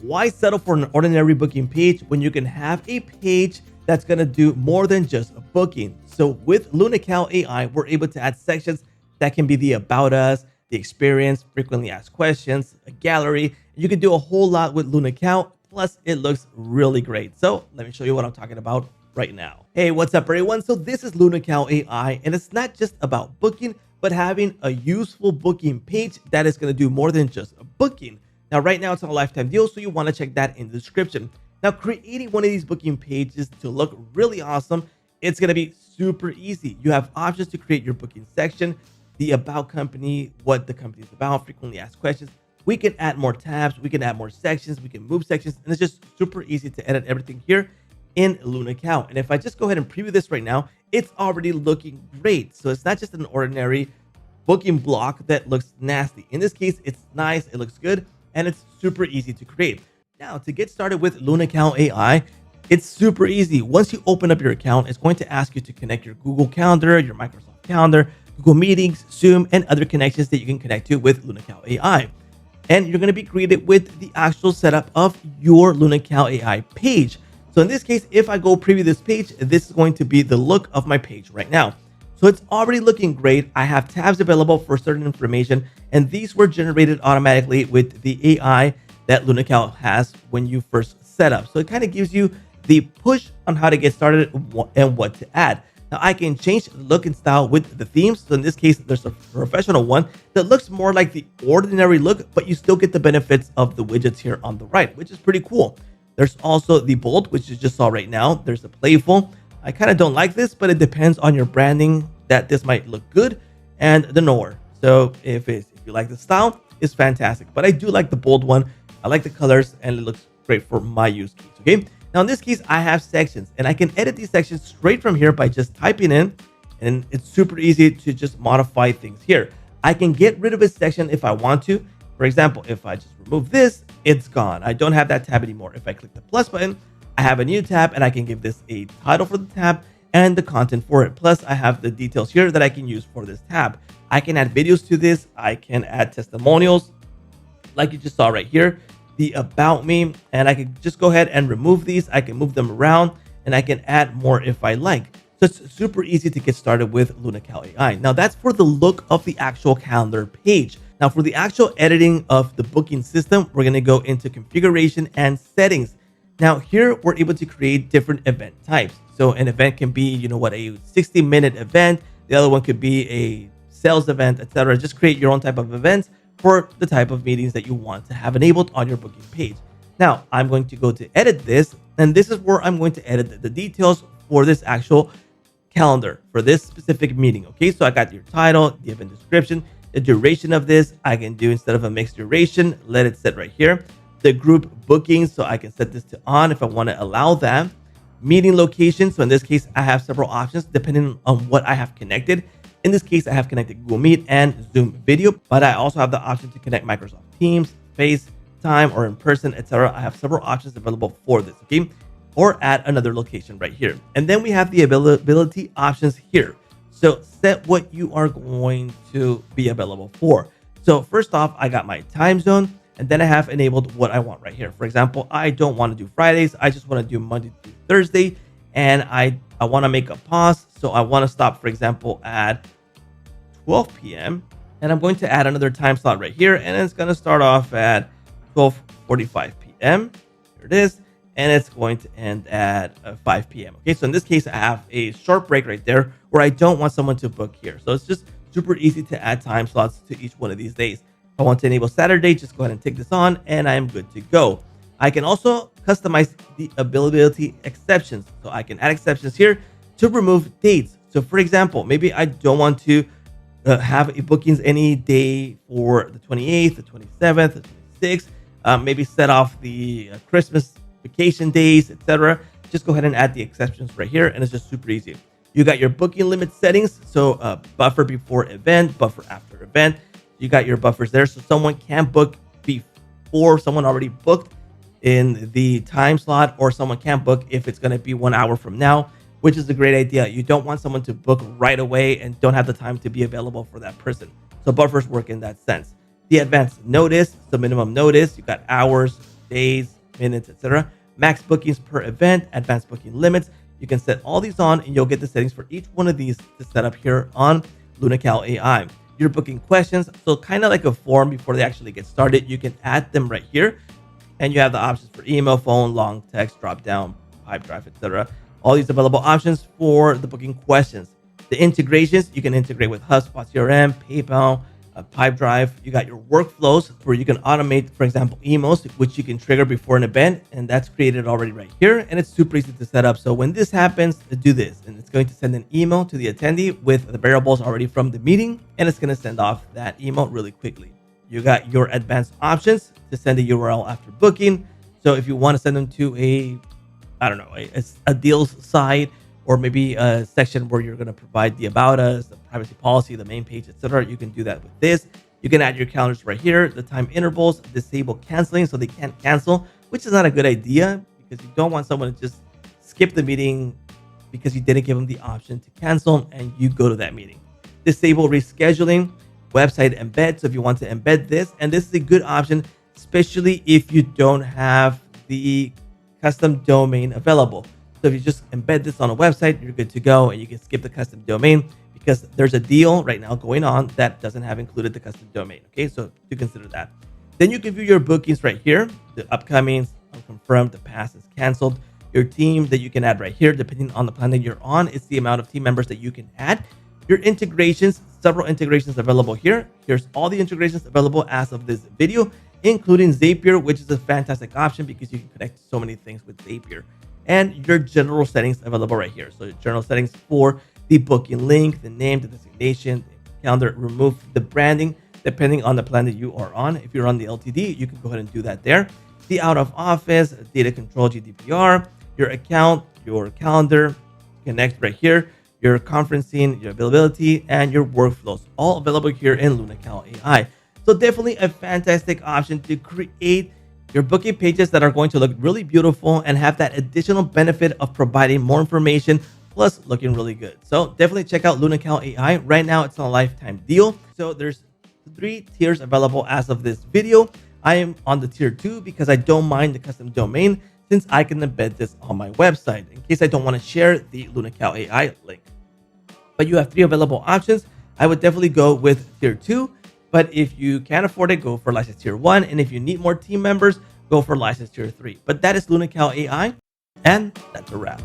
Why settle for an ordinary booking page when you can have a page that's going to do more than just a booking? So with LunaCal AI, we're able to add sections that can be the about us, the experience, frequently asked questions, a gallery. You can do a whole lot with LunaCal. Plus, it looks really great. So let me show you what I'm talking about right now. Hey, what's up, everyone? So this is LunaCal AI, and it's not just about booking, but having a useful booking page that is going to do more than just a booking. Now, right now, it's on a lifetime deal, so you want to check that in the description. Now, creating one of these booking pages to look really awesome, it's going to be super easy. You have options to create your booking section, the about company, what the company is about, frequently asked questions. We can add more tabs, we can add more sections, we can move sections, and it's just super easy to edit everything here in LunaCal. And if I just go ahead and preview this right now, it's already looking great. So it's not just an ordinary booking block that looks nasty. In this case, it's nice, it looks good, and it's super easy to create. Now, to get started with LunaCal AI, it's super easy. Once you open up your account, it's going to ask you to connect your Google Calendar, your Microsoft Calendar, Google Meetings, Zoom, and other connections that you can connect to with LunaCal AI. And you're going to be greeted with the actual setup of your LunaCal AI page. So in this case, if I go preview this page, this is going to be the look of my page right now. So it's already looking great. I have tabs available for certain information, and these were generated automatically with the AI that LunaCal has when you first set up. So it kind of gives you the push on how to get started and what to add. Now, I can change the look and style with the themes. So in this case, there's a professional one that looks more like the ordinary look, but you still get the benefits of the widgets here on the right, which is pretty cool. There's also the bold, which you just saw right now. There's a playful. I kind of don't like this, but it depends on your branding that this might look good, and the nowhere. So if you like the style, it's fantastic. But I do like the bold one. I like the colors, and it looks great for my use case. Okay. Now, in this case, I have sections, and I can edit these sections straight from here by just typing in, and it's super easy to just modify things here. I can get rid of a section if I want to. For example, if I just remove this, it's gone. I don't have that tab anymore. If I click the plus button, I have a new tab, and I can give this a title for the tab and the content for it. Plus, I have the details here that I can use for this tab. I can add videos to this. I can add testimonials, like you just saw right here, the about me, and I can just go ahead and remove these. I can move them around, and I can add more if I like. So it's super easy to get started with LunaCal AI. Now, that's for the look of the actual calendar page. Now, for the actual editing of the booking system, we're going to go into configuration and settings. Now, here we're able to create different event types. So an event can be, a 60-minute event. The other one could be a sales event, etc. Just create your own type of events for the type of meetings that you want to have enabled on your booking page. Now, I'm going to go to edit this, and this is where I'm going to edit the details for this actual calendar for this specific meeting. Okay, so I got your title, the event description, the duration of this. I can do, instead of a mixed duration, let it set right here. The group bookings, so I can set this to on if I want to allow that. Meeting location, so in this case, I have several options depending on what I have connected. In this case, I have connected Google Meet and Zoom video, but I also have the option to connect Microsoft Teams, FaceTime, or in person, etc. I have several options available for this, okay? Or add another location right here. And then we have the availability options here. So set what you are going to be available for. So first off, I got my time zone, and then I have enabled what I want right here. For example, I don't want to do Fridays. I just want to do Monday through Thursday. And I want to make a pause. So I want to stop, for example, at 12 p.m. And I'm going to add another time slot right here. And it's going to start off at 12:45 p.m. Here it is. And it's going to end at 5 p.m. Okay, so in this case, I have a short break right there where I don't want someone to book here. So it's just super easy to add time slots to each one of these days. If I want to enable Saturday, just go ahead and take this on, and I'm good to go. I can also customize the availability exceptions. So I can add exceptions here to remove dates. So for example, maybe I don't want to have bookings any day for the 28th, the 27th, the 26th, maybe set off the Christmas vacation days, etc. Just go ahead and add the exceptions right here, and it's just super easy. You got your booking limit settings. So buffer before event, buffer after event. You got your buffers there, so someone can book before someone already booked in the time slot, or someone can book if it's going to be 1 hour from now, which is a great idea. You don't want someone to book right away and don't have the time to be available for that person. So buffers work in that sense. The advanced notice, the minimum notice, you got hours, days, minutes, etc. Max bookings per event, advanced booking limits. You can set all these on and you'll get the settings for each one of these to set up here on LunaCal AI. Your booking questions, so kind of like a form before they actually get started, you can add them right here. And you have the options for email, phone, long text, drop down, pipe drive, etc. All these available options for the booking questions. The integrations, you can integrate with HubSpot CRM, PayPal, Pipedrive. You got your workflows where you can automate, for example, emails, which you can trigger before an event, and that's created already right here. And it's super easy to set up. So when this happens, do this, and it's going to send an email to the attendee with the variables already from the meeting, and it's going to send off that email really quickly. You got your advanced options to send a URL after booking. So if you want to send them to a deals site, or maybe a section where you're going to provide the about us, the privacy policy, the main page, etc., you can do that with this. You can add your calendars right here, the time intervals, disable canceling so they can't cancel, which is not a good idea because you don't want someone to just skip the meeting because you didn't give them the option to cancel and you go to that meeting. Disable rescheduling, website embed. So if you want to embed this, and this is a good option, especially if you don't have the custom domain available. So if you just embed this on a website, you're good to go, and you can skip the custom domain because there's a deal right now going on that doesn't have included the custom domain. Okay, so do consider that. Then you can view your bookings right here, the upcomings, unconfirmed, the past is canceled, your team that you can add right here, depending on the plan that you're on. It's the amount of team members that you can add. Your integrations, several integrations available here. Here's all the integrations available as of this video, including Zapier, which is a fantastic option because you can connect so many things with Zapier. And your general settings available right here. So your general settings for the booking link, the name, the designation, the calendar, remove the branding, depending on the plan that you are on. If you're on the LTD, you can go ahead and do that there. The out of office, data control, GDPR, your account, your calendar, connect right here, your conferencing, your availability, and your workflows, all available here in LunaCal AI. So definitely a fantastic option to create your booking pages that are going to look really beautiful and have that additional benefit of providing more information plus looking really good. So definitely check out LunaCal AI. Right now, it's on a lifetime deal. So there's 3 tiers available as of this video. I am on the tier 2 because I don't mind the custom domain since I can embed this on my website in case I don't want to share the LunaCal AI link. But you have 3 available options. I would definitely go with tier 2. But if you can't afford it, go for license tier 1. And if you need more team members, go for license tier 3. But that is LunaCal AI. And that's a wrap.